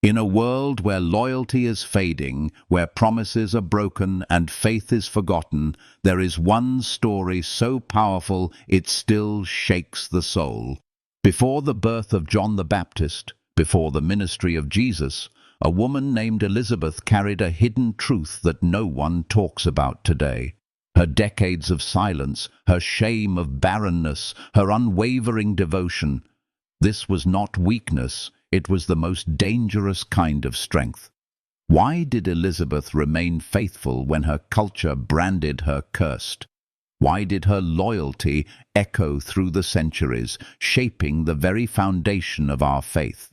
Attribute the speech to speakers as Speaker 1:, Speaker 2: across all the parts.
Speaker 1: In a world where loyalty is fading, where promises are broken and faith is forgotten, there is one story so powerful it still shakes the soul. Before the birth of John the Baptist, before the ministry of Jesus, a woman named Elizabeth carried a hidden truth that no one talks about today. Her decades of silence, her shame of barrenness, her unwavering devotion. This was not weakness, it was the most dangerous kind of strength. Why did Elizabeth remain faithful when her culture branded her cursed? Why did her loyalty echo through the centuries, shaping the very foundation of our faith?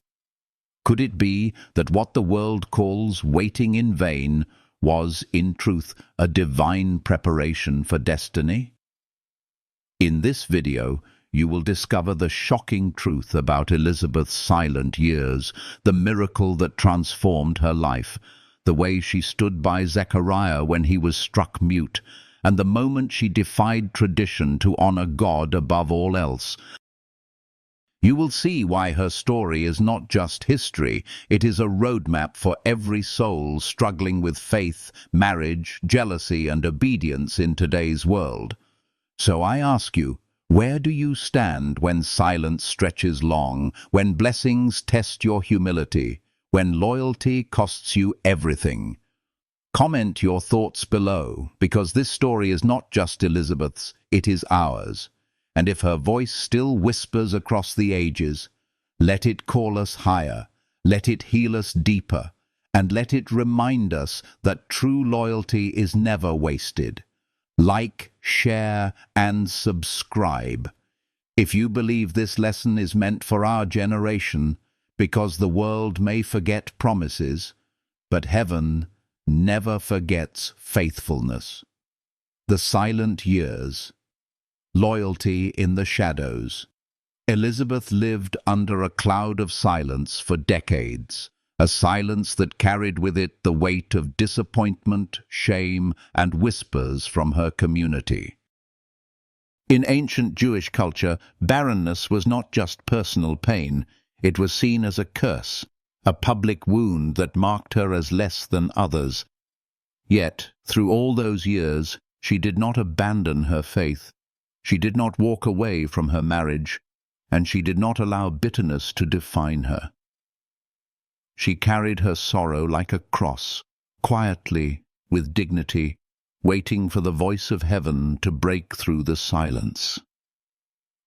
Speaker 1: Could it be that what the world calls waiting in vain was, in truth, a divine preparation for destiny? In this video, you will discover the shocking truth about Elizabeth's silent years, the miracle that transformed her life, the way she stood by Zechariah when he was struck mute, and the moment she defied tradition to honor God above all else. You will see why her story is not just history, it is a roadmap for every soul struggling with faith, marriage, jealousy, and obedience in today's world. So I ask you, where do you stand when silence stretches long, when blessings test your humility, when loyalty costs you everything? Comment your thoughts below, because this story is not just Elizabeth's, it is ours. And if her voice still whispers across the ages, let it call us higher, let it heal us deeper, and let it remind us that true loyalty is never wasted. Like, share, and subscribe. If you believe this lesson is meant for our generation, because the world may forget promises, but heaven never forgets faithfulness. The silent years. Loyalty in the shadows. Elizabeth lived under a cloud of silence for decades, a silence that carried with it the weight of disappointment, shame, and whispers from her community. In ancient Jewish culture, barrenness was not just personal pain, it was seen as a curse, a public wound that marked her as less than others. Yet, through all those years, she did not abandon her faith. She did not walk away from her marriage, and she did not allow bitterness to define her. She carried her sorrow like a cross, quietly, with dignity, waiting for the voice of heaven to break through the silence.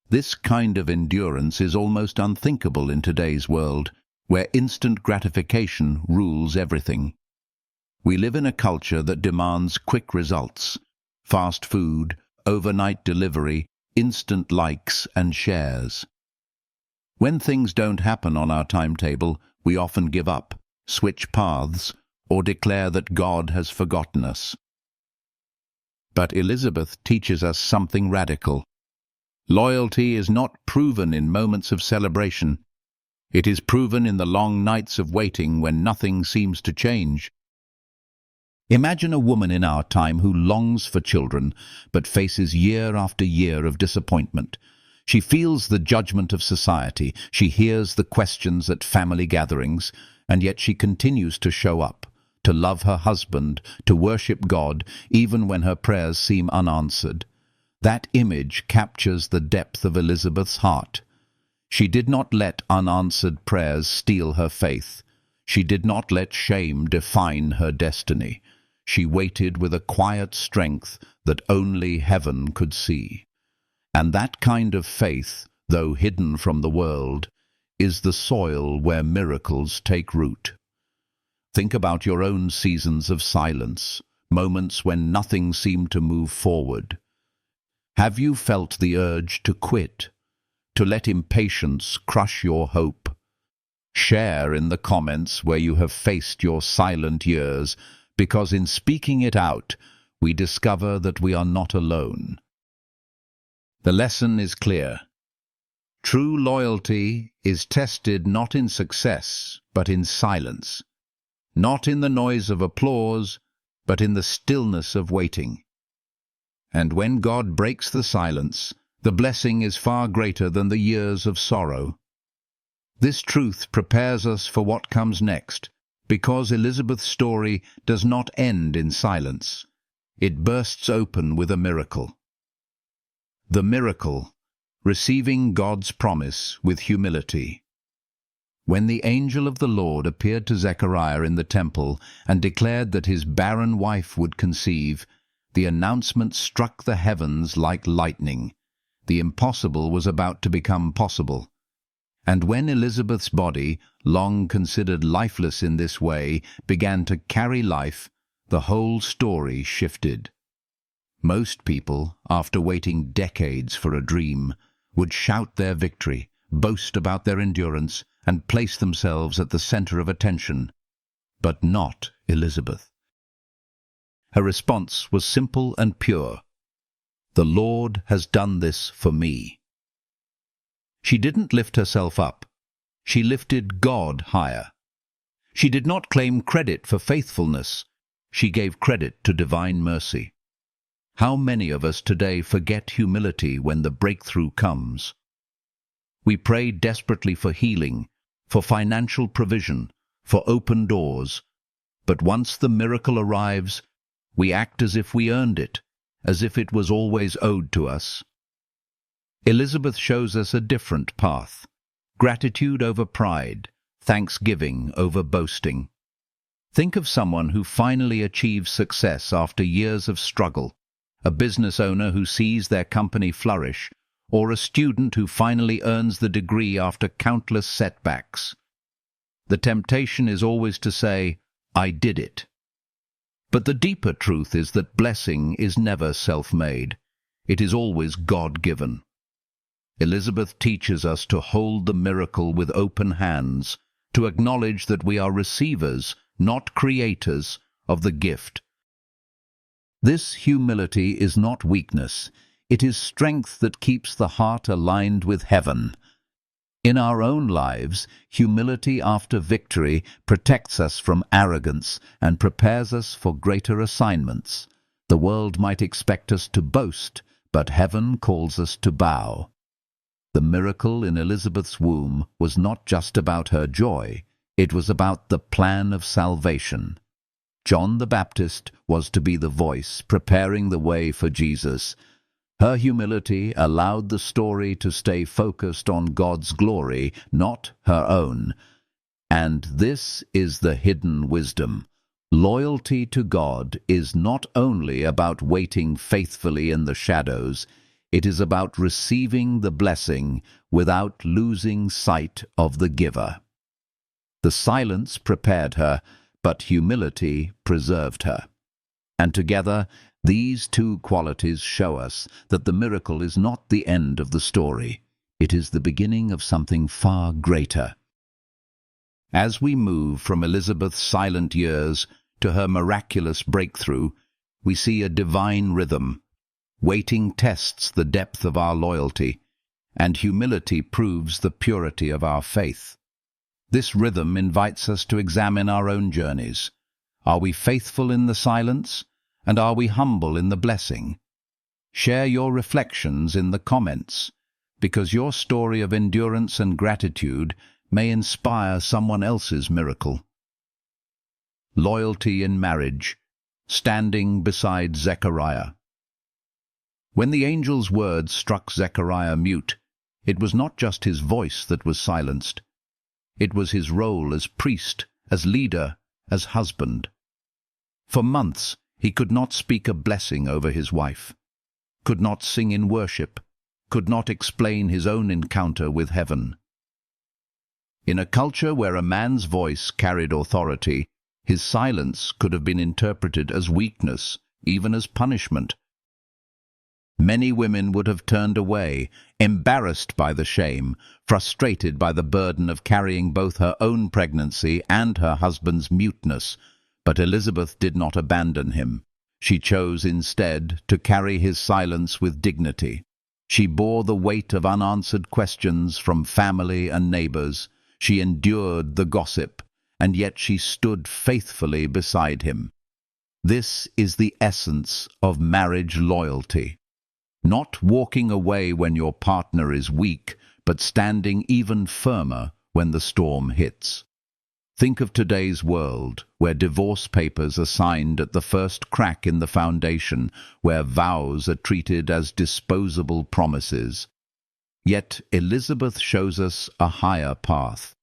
Speaker 1: This kind of endurance is almost unthinkable in today's world, where instant gratification rules everything. We live in a culture that demands quick results, fast food, overnight delivery, instant likes and shares. When things don't happen on our timetable, we often give up, switch paths, or declare that God has forgotten us. But Elizabeth teaches us something radical. Loyalty is not proven in moments of celebration. It is proven in the long nights of waiting when nothing seems to change. Imagine a woman in our time who longs for children, but faces year after year of disappointment. She feels the judgment of society, she hears the questions at family gatherings, and yet she continues to show up, to love her husband, to worship God, even when her prayers seem unanswered. That image captures the depth of Elizabeth's heart. She did not let unanswered prayers steal her faith. She did not let shame define her destiny. She waited with a quiet strength that only heaven could see. And that kind of faith, though hidden from the world, is the soil where miracles take root. Think about your own seasons of silence, moments when nothing seemed to move forward. Have you felt the urge to quit, to let impatience crush your hope? Share in the comments where you have faced your silent years, because in speaking it out, we discover that we are not alone. The lesson is clear. True loyalty is tested not in success, but in silence. Not in the noise of applause, but in the stillness of waiting. And when God breaks the silence, the blessing is far greater than the years of sorrow. This truth prepares us for what comes next, because Elizabeth's story does not end in silence. It bursts open with a miracle. The miracle, receiving God's promise with humility. When the angel of the Lord appeared to Zechariah in the temple and declared that his barren wife would conceive, the announcement struck the heavens like lightning. The impossible was about to become possible. And when Elizabeth's body, long considered lifeless in this way, began to carry life, the whole story shifted. Most people, after waiting decades for a dream, would shout their victory, boast about their endurance, and place themselves at the center of attention. But not Elizabeth. Her response was simple and pure. "The Lord has done this for me." She didn't lift herself up. She lifted God higher. She did not claim credit for faithfulness. She gave credit to divine mercy. How many of us today forget humility when the breakthrough comes? We pray desperately for healing, for financial provision, for open doors. But once the miracle arrives, we act as if we earned it, as if it was always owed to us. Elizabeth shows us a different path. Gratitude over pride, thanksgiving over boasting. Think of someone who finally achieves success after years of struggle, a business owner who sees their company flourish, or a student who finally earns the degree after countless setbacks. The temptation is always to say, "I did it." But the deeper truth is that blessing is never self-made. It is always God-given. Elizabeth teaches us to hold the miracle with open hands, to acknowledge that we are receivers, not creators, of the gift. This humility is not weakness. It is strength that keeps the heart aligned with heaven. In our own lives, humility after victory protects us from arrogance and prepares us for greater assignments. The world might expect us to boast, but heaven calls us to bow. The miracle in Elizabeth's womb was not just about her joy, it was about the plan of salvation. John the Baptist was to be the voice preparing the way for Jesus. Her humility allowed the story to stay focused on God's glory, not her own. And this is the hidden wisdom. Loyalty to God is not only about waiting faithfully in the shadows, it is about receiving the blessing without losing sight of the giver. The silence prepared her, but humility preserved her. And together, these two qualities show us that the miracle is not the end of the story. It is the beginning of something far greater. As we move from Elizabeth's silent years to her miraculous breakthrough, we see a divine rhythm. Waiting tests the depth of our loyalty, and humility proves the purity of our faith. This rhythm invites us to examine our own journeys. Are we faithful in the silence, and are we humble in the blessing? Share your reflections in the comments, because your story of endurance and gratitude may inspire someone else's miracle. Loyalty in marriage, standing beside Zechariah. When the angel's words struck Zechariah mute, it was not just his voice that was silenced. It was his role as priest, as leader, as husband. For months, he could not speak a blessing over his wife, could not sing in worship, could not explain his own encounter with heaven. In a culture where a man's voice carried authority, his silence could have been interpreted as weakness, even as punishment. Many women would have turned away, embarrassed by the shame, frustrated by the burden of carrying both her own pregnancy and her husband's muteness. But Elizabeth did not abandon him. She chose instead to carry his silence with dignity. She bore the weight of unanswered questions from family and neighbors. She endured the gossip, and yet she stood faithfully beside him. This is the essence of marriage loyalty. Not walking away when your partner is weak, but standing even firmer when the storm hits. Think of today's world, where divorce papers are signed at the first crack in the foundation, where vows are treated as disposable promises. Yet Elizabeth shows us a higher path.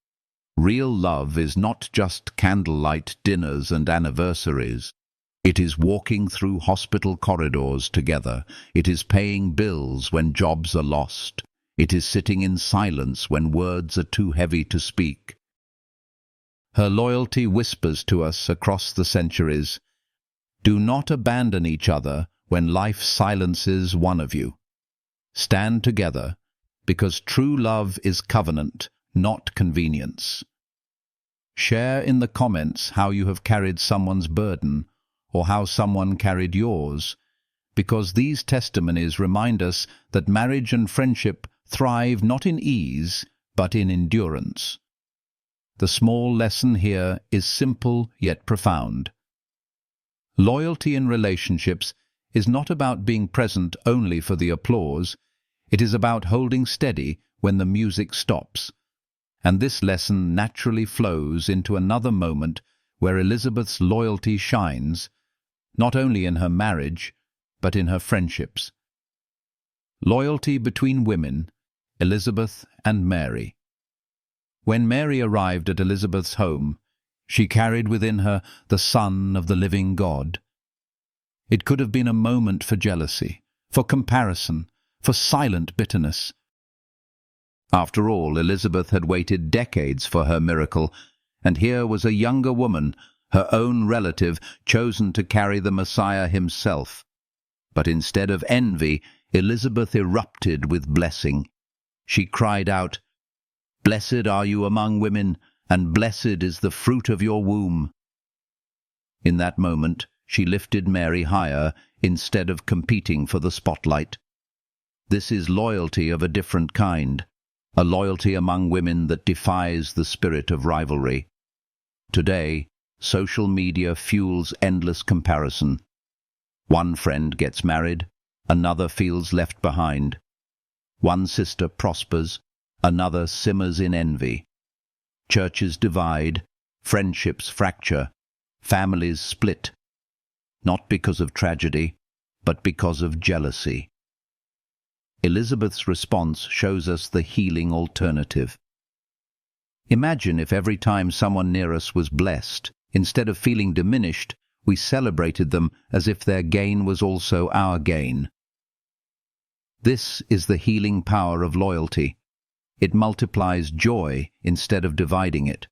Speaker 1: Real love is not just candlelight dinners and anniversaries. It is walking through hospital corridors together. It is paying bills when jobs are lost. It is sitting in silence when words are too heavy to speak. Her loyalty whispers to us across the centuries, "Do not abandon each other when life silences one of you. Stand together, because true love is covenant, not convenience." Share in the comments how you have carried someone's burden, or how someone carried yours, because these testimonies remind us that marriage and friendship thrive not in ease, but in endurance. The small lesson here is simple yet profound. Loyalty in relationships is not about being present only for the applause. It is about holding steady when the music stops. And this lesson naturally flows into another moment where Elizabeth's loyalty shines, not only in her marriage, but in her friendships. Loyalty between women, Elizabeth and Mary. When Mary arrived at Elizabeth's home, she carried within her the Son of the living God. It could have been a moment for jealousy, for comparison, for silent bitterness. After all, Elizabeth had waited decades for her miracle, and here was a younger woman, her own relative, chosen to carry the Messiah himself. But instead of envy, Elizabeth erupted with blessing. She cried out, "Blessed are you among women, and blessed is the fruit of your womb." In that moment, she lifted Mary higher instead of competing for the spotlight. This is loyalty of a different kind, a loyalty among women that defies the spirit of rivalry. Today, social media fuels endless comparison. One friend gets married, another feels left behind. One sister prospers, another simmers in envy. Churches divide, friendships fracture, families split, not because of tragedy, but because of jealousy. Elizabeth's response shows us the healing alternative. Imagine if every time someone near us was blessed, instead of feeling diminished, we celebrated them as if their gain was also our gain. This is the healing power of loyalty. It multiplies joy instead of dividing it.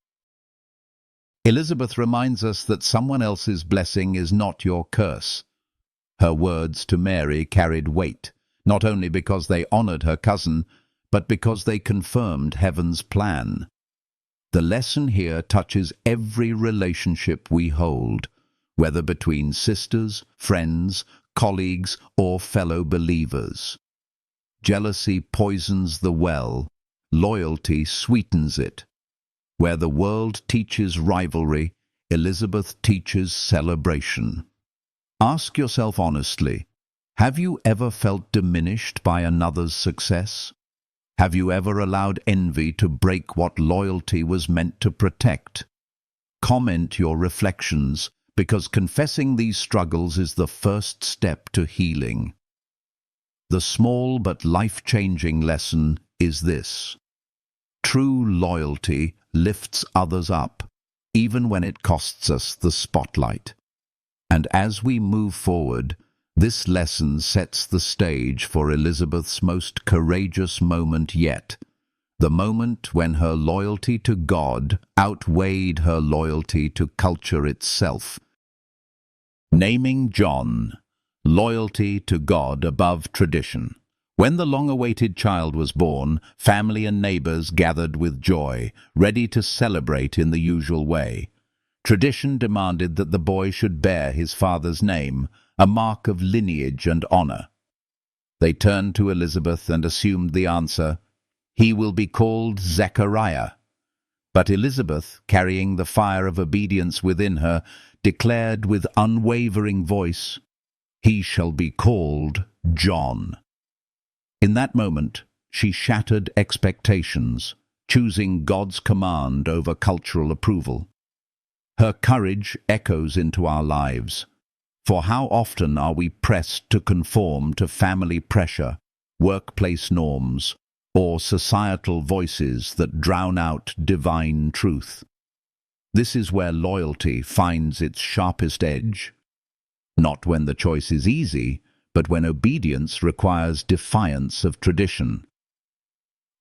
Speaker 1: Elizabeth reminds us that someone else's blessing is not your curse. Her words to Mary carried weight, not only because they honored her cousin, but because they confirmed heaven's plan. The lesson here touches every relationship we hold, whether between sisters, friends, colleagues, or fellow believers. Jealousy poisons the well, loyalty sweetens it. Where the world teaches rivalry, Elizabeth teaches celebration. Ask yourself honestly, have you ever felt diminished by another's success? Have you ever allowed envy to break what loyalty was meant to protect? Comment your reflections, because confessing these struggles is the first step to healing. The small but life-changing lesson is this: true loyalty lifts others up, even when it costs us the spotlight. And as we move forward, this lesson sets the stage for Elizabeth's most courageous moment yet, the moment when her loyalty to God outweighed her loyalty to culture itself. Naming John, loyalty to God above tradition. When the long-awaited child was born, family and neighbors gathered with joy, ready to celebrate in the usual way. Tradition demanded that the boy should bear his father's name, a mark of lineage and honor. They turned to Elizabeth and assumed the answer, "He will be called Zechariah." But Elizabeth, carrying the fire of obedience within her, declared with unwavering voice, "He shall be called John." In that moment, she shattered expectations. choosing God's command over cultural approval. Her courage echoes into our lives. For how often are we pressed to conform to family pressure, workplace norms, or societal voices that drown out divine truth? This is where loyalty finds its sharpest edge. Not when the choice is easy, but when obedience requires defiance of tradition.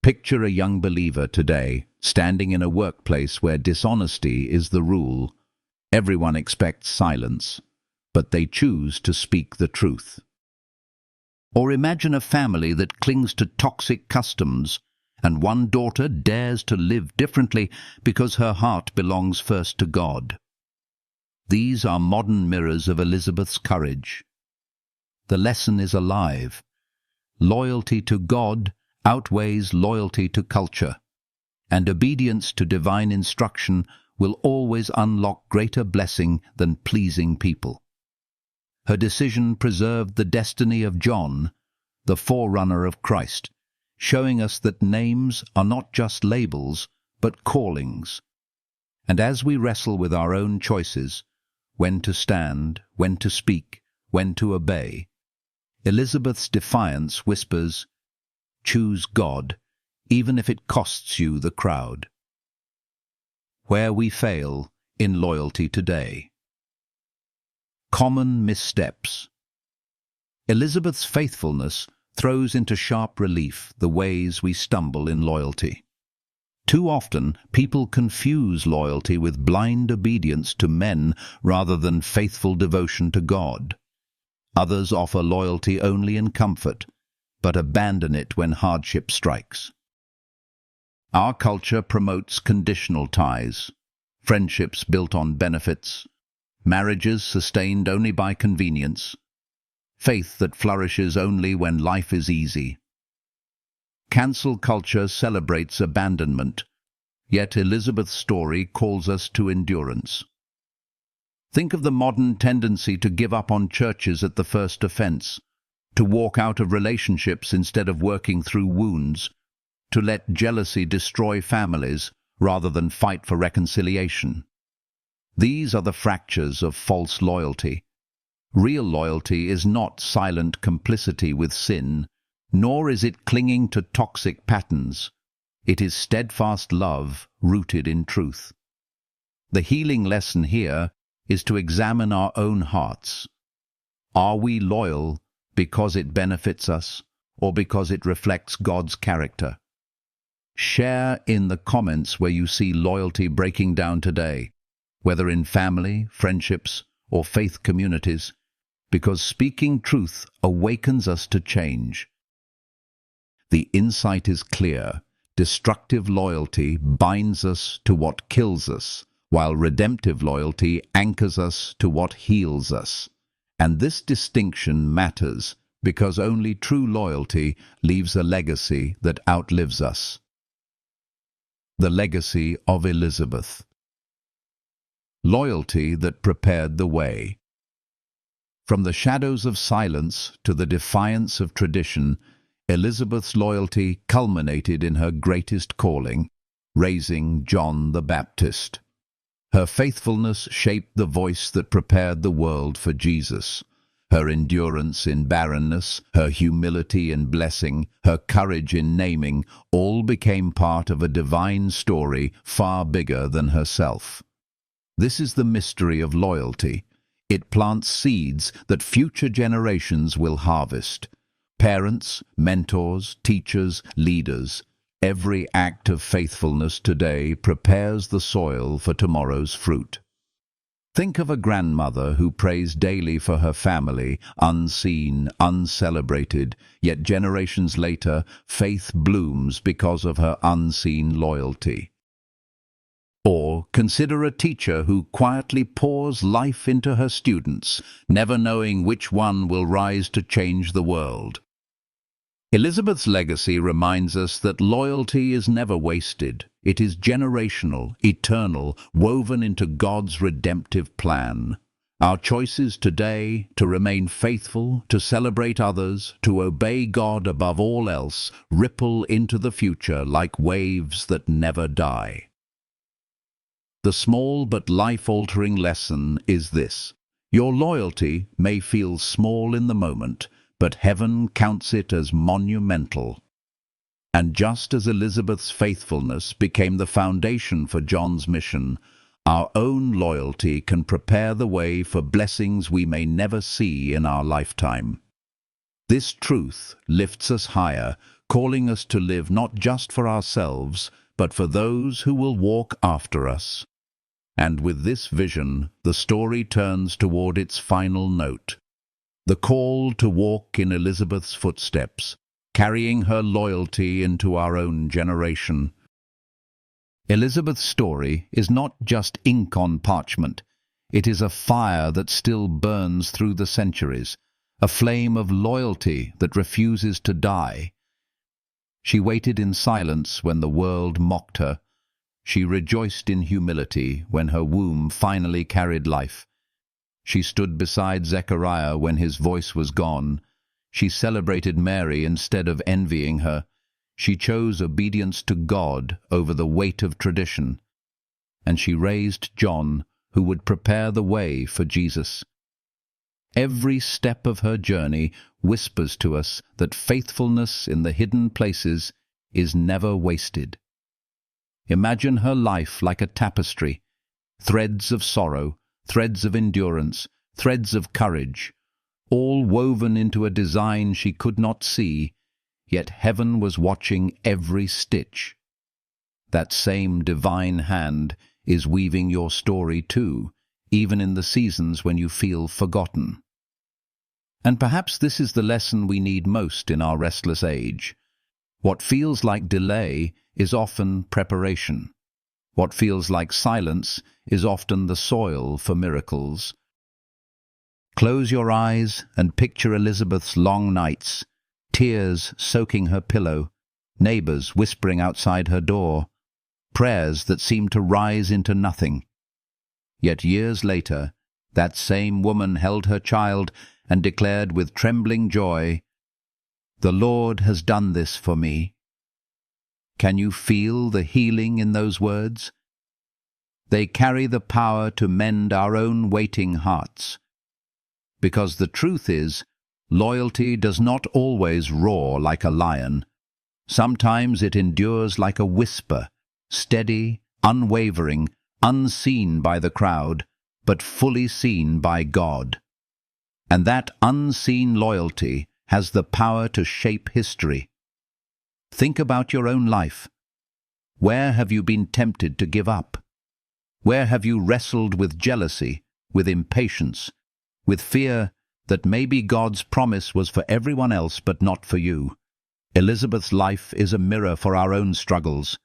Speaker 1: Picture a young believer today, standing in a workplace where dishonesty is the rule. Everyone expects silence, but they choose to speak the truth. Or imagine a family that clings to toxic customs, and one daughter dares to live differently because her heart belongs first to God. These are modern mirrors of Elizabeth's courage. The lesson is alive. Loyalty to God outweighs loyalty to culture, and obedience to divine instruction will always unlock greater blessing than pleasing people. Her decision preserved the destiny of John, the forerunner of Christ, showing us that names are not just labels, but callings. And as we wrestle with our own choices, when to stand, when to speak, when to obey, Elizabeth's defiance whispers, "Choose God, even if it costs you the crowd." Where we fail in loyalty today. Common missteps. Elizabeth's faithfulness throws into sharp relief the ways we stumble in loyalty. Too often, people confuse loyalty with blind obedience to men rather than faithful devotion to God. Others offer loyalty only in comfort, but abandon it when hardship strikes. Our culture promotes conditional ties, friendships built on benefits, marriages sustained only by convenience, faith that flourishes only when life is easy. Cancel culture celebrates abandonment, yet Elizabeth's story calls us to endurance. Think of the modern tendency to give up on churches at the first offense, to walk out of relationships instead of working through wounds, to let jealousy destroy families rather than fight for reconciliation. These are the fractures of false loyalty. Real loyalty is not silent complicity with sin, nor is it clinging to toxic patterns. It is steadfast love rooted in truth. The healing lesson here is to examine our own hearts. Are we loyal because it benefits us, or because it reflects God's character? Share in the comments where you see loyalty breaking down today, whether in family, friendships, or faith communities, because speaking truth awakens us to change. The insight is clear. Destructive loyalty binds us to what kills us, while redemptive loyalty anchors us to what heals us. And this distinction matters because only true loyalty leaves a legacy that outlives us. The legacy of Elizabeth. Loyalty that prepared the way. From the shadows of silence to the defiance of tradition, Elizabeth's loyalty culminated in her greatest calling, raising John the Baptist. Her faithfulness shaped the voice that prepared the world for Jesus. Her endurance in barrenness, her humility in blessing, her courage in naming, all became part of a divine story far bigger than herself. This is the mystery of loyalty. It plants seeds that future generations will harvest. Parents, mentors, teachers, leaders, every act of faithfulness today prepares the soil for tomorrow's fruit. Think of a grandmother who prays daily for her family, unseen, uncelebrated, yet generations later, faith blooms because of her unseen loyalty. Or consider a teacher who quietly pours life into her students, never knowing which one will rise to change the world. Elizabeth's legacy reminds us that loyalty is never wasted. It is generational, eternal, woven into God's redemptive plan. Our choices today to remain faithful, to celebrate others, to obey God above all else, ripple into the future like waves that never die. The small but life-altering lesson is this: your loyalty may feel small in the moment, but heaven counts it as monumental. And just as Elizabeth's faithfulness became the foundation for John's mission, our own loyalty can prepare the way for blessings we may never see in our lifetime. This truth lifts us higher, calling us to live not just for ourselves, but for those who will walk after us. And with this vision, the story turns toward its final note: the call to walk in Elizabeth's footsteps, carrying her loyalty into our own generation. Elizabeth's story is not just ink on parchment. It is a fire that still burns through the centuries, a flame of loyalty that refuses to die. She waited in silence when the world mocked her. She rejoiced in humility when her womb finally carried life. She stood beside Zechariah when his voice was gone. She celebrated Mary instead of envying her. She chose obedience to God over the weight of tradition. And she raised John, who would prepare the way for Jesus. Every step of her journey whispers to us that faithfulness in the hidden places is never wasted. Imagine her life like a tapestry, threads of sorrow, threads of endurance, threads of courage, all woven into a design she could not see, yet heaven was watching every stitch. That same divine hand is weaving your story too, even in the seasons when you feel forgotten. And perhaps this is the lesson we need most in our restless age. What feels like delay is often preparation. What feels like silence is often the soil for miracles. Close your eyes and picture Elizabeth's long nights, tears soaking her pillow, neighbors whispering outside her door, prayers that seemed to rise into nothing. Yet years later, that same woman held her child and declared with trembling joy, "The Lord has done this for me." Can you feel the healing in those words? They carry the power to mend our own waiting hearts. Because the truth is, loyalty does not always roar like a lion. Sometimes it endures like a whisper, steady, unwavering, unseen by the crowd, but fully seen by God. And that unseen loyalty has the power to shape history. Think about your own life. Where have you been tempted to give up? Where have you wrestled with jealousy, with impatience, with fear that maybe God's promise was for everyone else but not for you? Elizabeth's life is a mirror for our own struggles.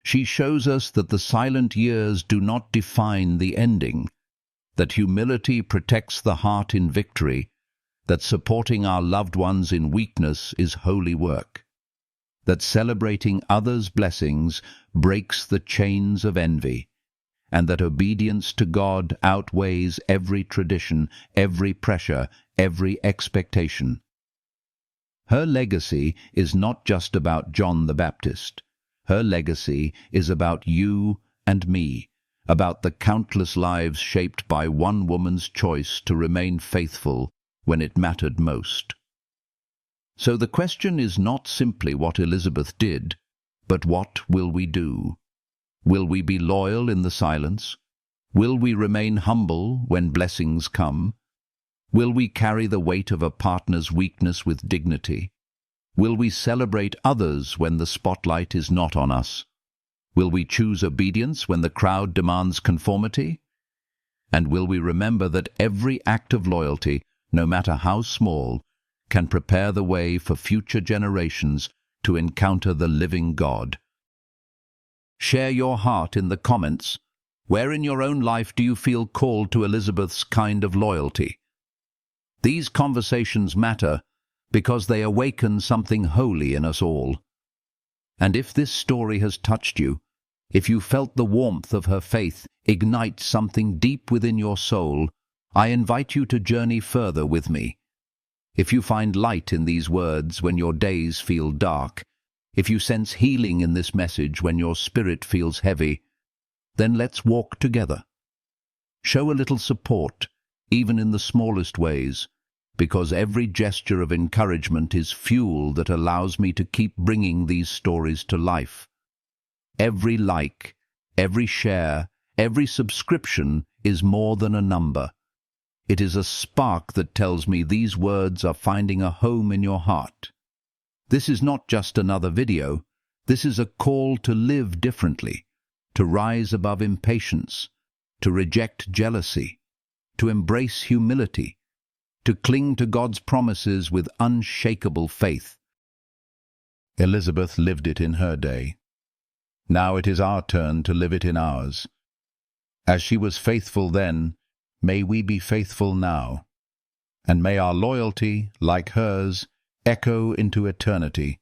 Speaker 1: She shows us that the silent years do not define the ending, that humility protects the heart in victory, that supporting our loved ones in weakness is holy work, that celebrating others' blessings breaks the chains of envy, and that obedience to God outweighs every tradition, every pressure, every expectation. Her legacy is not just about John the Baptist. Her legacy is about you and me, about the countless lives shaped by one woman's choice to remain faithful when it mattered most. So the question is not simply what Elizabeth did, but what will we do? Will we be loyal in the silence? Will we remain humble when blessings come? Will we carry the weight of a partner's weakness with dignity? Will we celebrate others when the spotlight is not on us? Will we choose obedience when the crowd demands conformity? And will we remember that every act of loyalty, no matter how small, can prepare the way for future generations to encounter the living God? Share your heart in the comments. Where in your own life do you feel called to Elizabeth's kind of loyalty? These conversations matter because they awaken something holy in us all. And if this story has touched you, If you felt the warmth of her faith ignite something deep within your soul, I invite you to journey further with me. If you find light in these words when your days feel dark, if you sense healing in this message when your spirit feels heavy, then let's walk together. Show a little support, even in the smallest ways, because every gesture of encouragement is fuel that allows me to keep bringing these stories to life. Every like, every share, every subscription is more than a number. It is a spark that tells me these words are finding a home in your heart. This is not just another video. This is a call to live differently, to rise above impatience, to reject jealousy, to embrace humility, to cling to God's promises with unshakable faith. Elizabeth lived it in her day. Now it is our turn to live it in ours. As she was faithful then, may we be faithful now. And may our loyalty, like hers, echo into eternity,